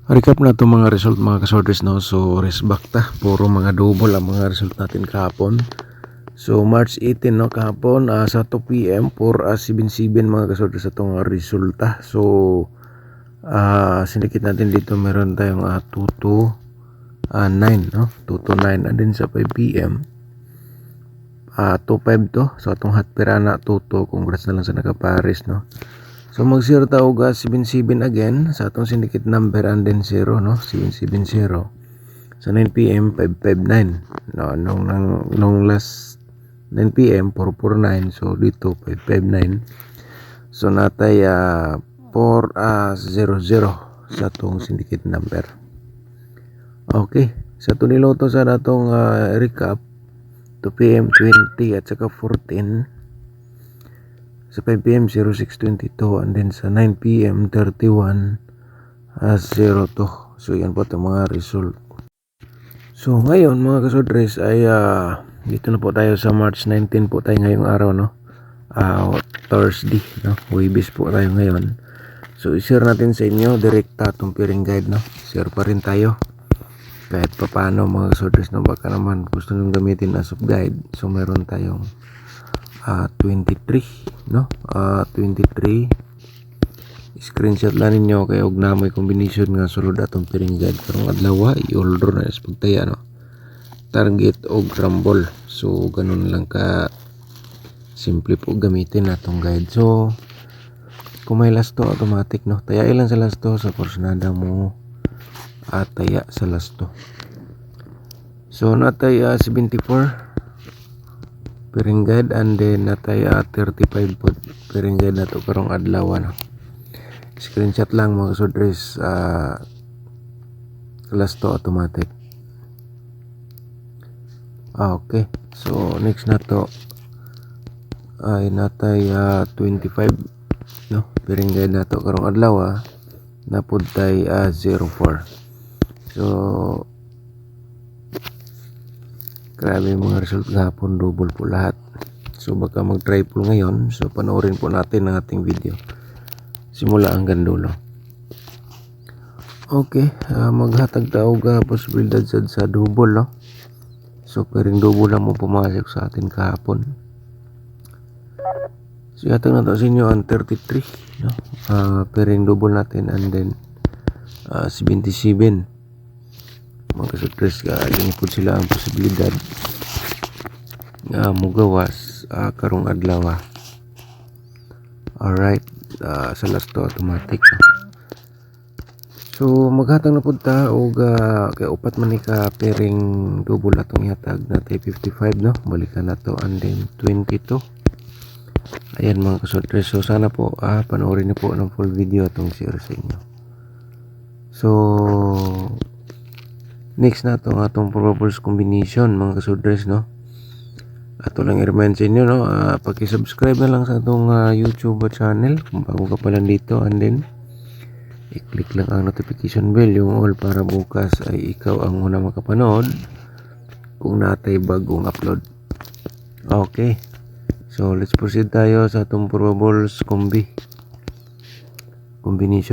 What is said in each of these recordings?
Recap na itong mga result mga kasorters, no? So resback ta, puro mga double ang mga result natin kahapon. So March 18, no, kahapon sa 2 PM for 77 mga kasorters itong resulta. So sinikit natin dito, meron tayong 2 to 9, no? 2 to 9, and then sa 5 PM 2-5 to. So itong hatpirana 2 to, congrats na lang sa nakapares, no? So mag-0 taog 77 again sa atong syndicate number, and then 0, no, 770 sa 9 PM 559, no, nung last 9 PM 449, so dito 559. So natay 400 sa atong syndicate number. Okay, sa ito niloto sa natong recap 2 PM 20 at saka 14, sa 5 PM 0622, and then sa 9 PM 31 02. So yan po itong mga result. So ngayon mga kasodres ay dito na po tayo sa March 19 po tayo ngayong araw, no? Thursday, no? Webis po tayo ngayon. So i-share natin sa inyo direkta itong pairing guide, no? Share pa rin tayo kahit pa paano mga kasodres, no? Baka naman gusto nyo gamitin as of guide. So meron tayong 23, no? 23 screenshot lang ninyo kay og namoy combination nga sulod atong pairing guide karong adlaw. I-order na sa pagtaya, no? Target og rumble. So ganun lang ka simple po gamitin atong guide. So kung may last to automatic, no, taya lang sa last to sa porsyonada mo taya sa last to. So natay 74 pairing guide, and then natay 35 po pairing guide na to karong adlaw, no? Screenshot lang mga kasodres, last to automatic. Okay, so next na to ay natay 25, no, pairing guide na to karong adlaw, napud tay 04. So grabe mga result gahapon, double po lahat. So baka mag-triple ngayon. So panoorin po natin ang ating video simula hanggang dulo. Okay, maghatag taog posibilidad sa double, no? So pairing double lang mo pumasok sa atin kahapon. So yatag na to sa inyo ang 33, no? Pairing double natin, and then 77 mga kasotres, linipod sila ang posibilidad mugawas karong adlaw. Alright, sa last to automatic, no? So maghatag na pud ta og kay upat man ni ka pairing double atong ihatag natay 55, no? Balikan na to, and then 22. Ayan mga kasotres, so sana po panoorin niyo po ng full video atong share sa inyo. So next na itong atong probables combination mga kasudres, no? Ato lang i-remind sa inyo, no? Paki-subscribe na lang sa atong YouTube channel kung bago ka pa lang dito, and then i-click lang ang notification bell, yung all, para bukas ay ikaw ang unang makapanood kung natay bagong upload. Okay, so let's proceed tayo sa atong probables combination.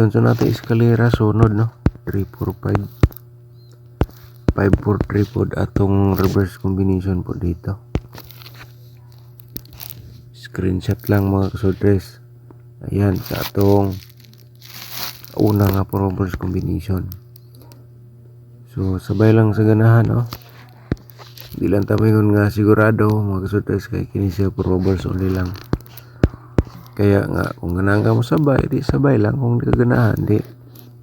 So natay eskalera sunod, no? 3-4-5 5-4-3 po atong reverse combination po dito. Screenshot lang mga kasodres. Ayan sa atong una nga po reverse combination. So sabay lang sa ganahan, no? Di lang tamingon nga sigurado mga kasodres, kay kini siya po reverse only lang. Kaya nga kung ganahan ka mo sabay, di sabay lang. Kung di ka ganahan, di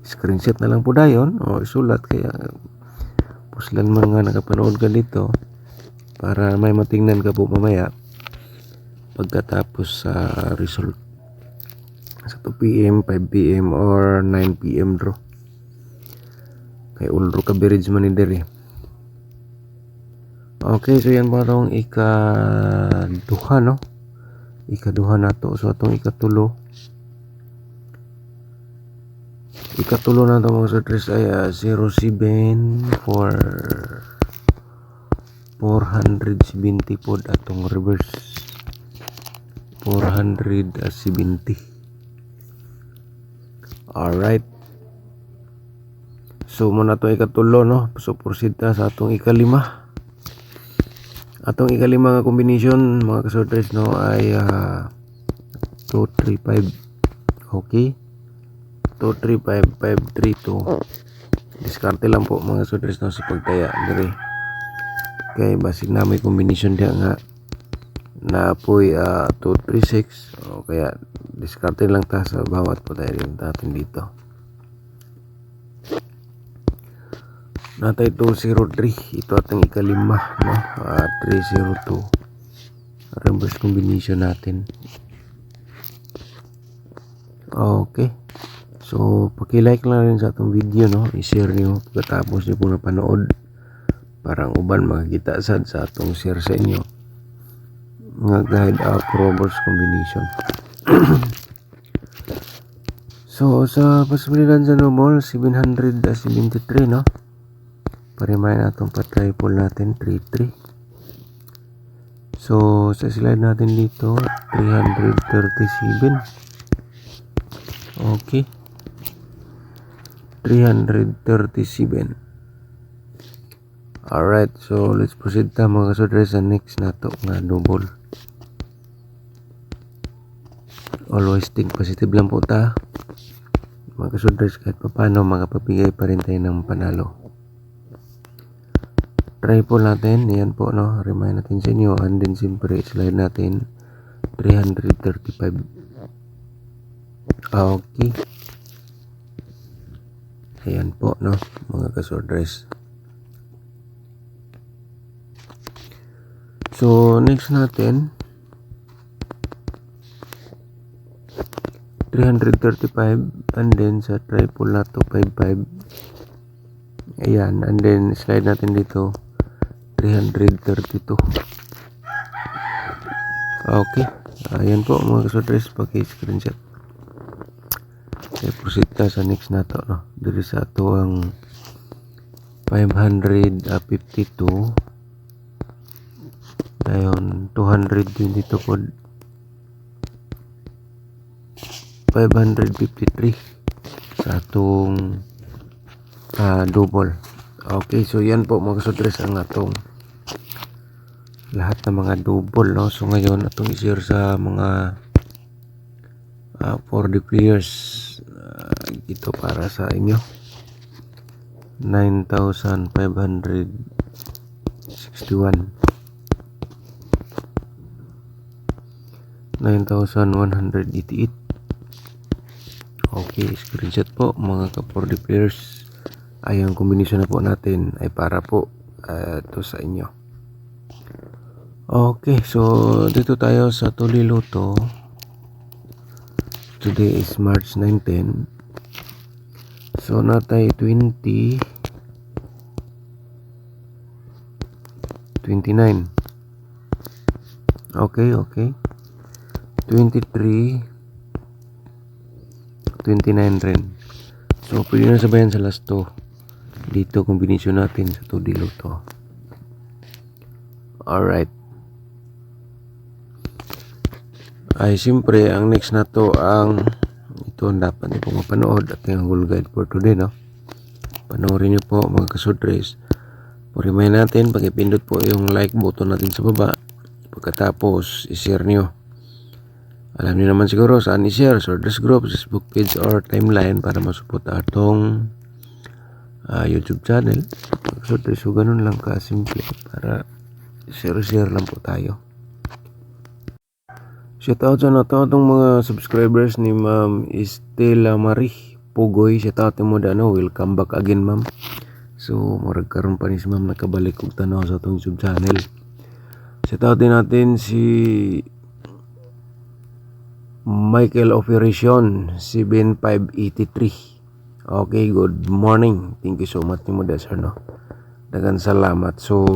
screenshot na lang po dayon o isulat. Kaya puslan man nga nakapanood ka dito para may matingnan ka po mamaya pagkatapos sa result sa 2 PM, 5 PM or 9 PM draw. Kay ulro ka beverage man ni diri. Okay, so yan pa itong ikaduha, no? Ikaduha na to. So itong ikatulo na ito mga sutres ay 07 for 470 po atong reverse 470. Alright, So muna to ikatulo no. So proceed ta sa atong ikalima. Atong ikalima nga combination mga kasortres no ay 2 3 5. Okay. 2 3 5 5 3 2. Diskarte lang po mga kasortres no sa pagtaya dire. Kay basig na may combination dia nga na apoy 2 3 6. O kaya diskarte lang ta sa bawat po tayo natin dito. Natay 203. Ito atong ikalima no? 302 reverse combination natin. Okay, so paki-like lang rin sa atong video no, i-share niyo pagkatapos niyo po napanood para ang uban makakita sad sa atong share sa inyo nga guide up reverse combination. So sa posibilidad sa normal 773 no. Parimay natong pa-triple natin 33. So sa slide natin dito 337. Okay. 337. Alright, so let's proceed ta mga kasortres sa next nato nga double. Always think positive lang po ta mga kasortres, kahit papano makapabigay pa rin tayo ng panalo. Triple natin, yan po no, remind natin sa inyo, and then siyempre slide natin 335. Okay, ayan po no mga kasortres. So next natin 335, and then sa triple na to 55. Ayan, and then slide natin dito 332. Okay, ayan po mga kasortres, paki-screenshot. Okay, proceed ta sa next nato no. Diri sa ato ang 552 dayon 222 pod 553 sa atong double. Okay, so yan po mga kasortres ang atong lahat ng mga double no. So ngayon atong i-share sa mga 4D players ito para sa inyo 9,561 9,188. Okay, screenshot po mga ka-4D players. Ay ang kombinasyon na po natin ay para po ito sa inyo. Okay, so dito tayo sa Tuli Loto. Today is March 19. So natay 20 29. Okay, 23 29 rin. So pwede na sabayan sa last 2 dito kombinasyon natin sa 2D Loto. Alright. Ay siyempre ang next na to ang ito ang dapat niyo pong mapanood at yung Google Guide for today no. Panoorin niyo po mga kasortres. Remind natin pag-ipindot po yung like button natin sa baba. Pagkatapos i-share niyo. Alam niyo naman siguro saan i-share, Sortres Group, Facebook page or timeline para masuport atong YouTube channel. Kasortres, so ganun lang ka-simple para share lang po tayo. Shoutout sa nato itong mga subscribers ni Ma'am Estela Marie Pugoy. Shoutout mo dano, welcome back again ma'am. So murag karon pa ni si ma'am nakabalik og tanaw sa itong YouTube channel. Shoutout din natin si Michael Operation 7583. Okay, good morning. Thank you so much ni mo sir no. Dagan salamat. So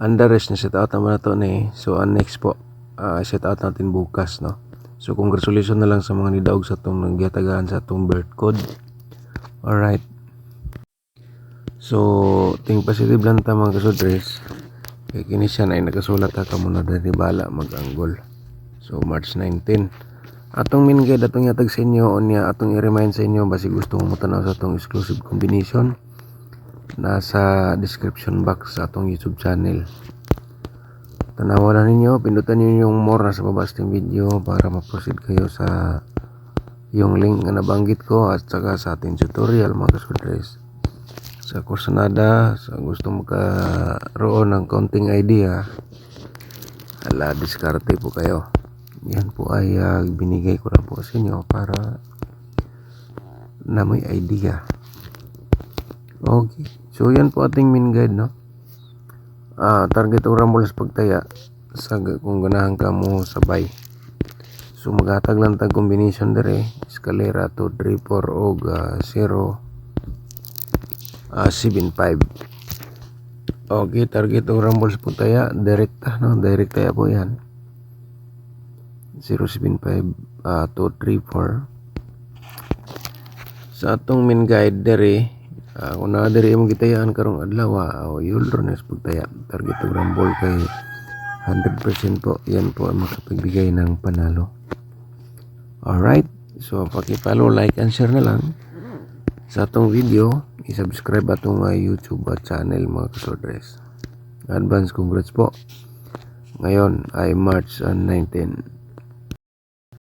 under rest na shoutout naman na to ni. So next po shoutout natin bukas no. So congratulations na lang sa mga nidaog sa itong nangyatagaan sa itong birth code. Alright. So ting positive lang ta mga kasortres. Kaya kini siya na ay nakasulat ka muna dari bala mag-anggol. So March 19. Atong main guide atong yatag sa inyo unya atong i-remind sa inyo basi gusto mo tanaw sa atong exclusive combination nasa description box sa atong YouTube channel. Tanawan na ninyo, pindutan niyo yung more nasa baba sa video para ma-proceed kayo sa yung link na nabanggit ko at saka sa ating tutorial mga kasudres. Sa kursanada, sa gusto magkaroon ng counting idea, ala diskarte po kayo. Yan po ay binigay ko lang po sa inyo para na may idea. Okay, so yan po ating main guide, no? Target o rambulas pagtaya sa kung ganahan ka mo sabay. So maghatag lang tag combination dire eskalera 2 3 4 og 0 7 5. Okay, target o rambulas pagtaya direkta, no? Direkta po yan. 075 2 3 4. Sa atong main guide dire kung na diri mo gitayaan karong adlaw o yulro na pagtaya target og rambol kay 100% po yan po ang makapagbigay ng panalo. Alright, so paki-follow, like and share na lang sa atong video, i-subscribe atong YouTube channel mga kasodres. Advance congrats po. Ngayon ay March 19.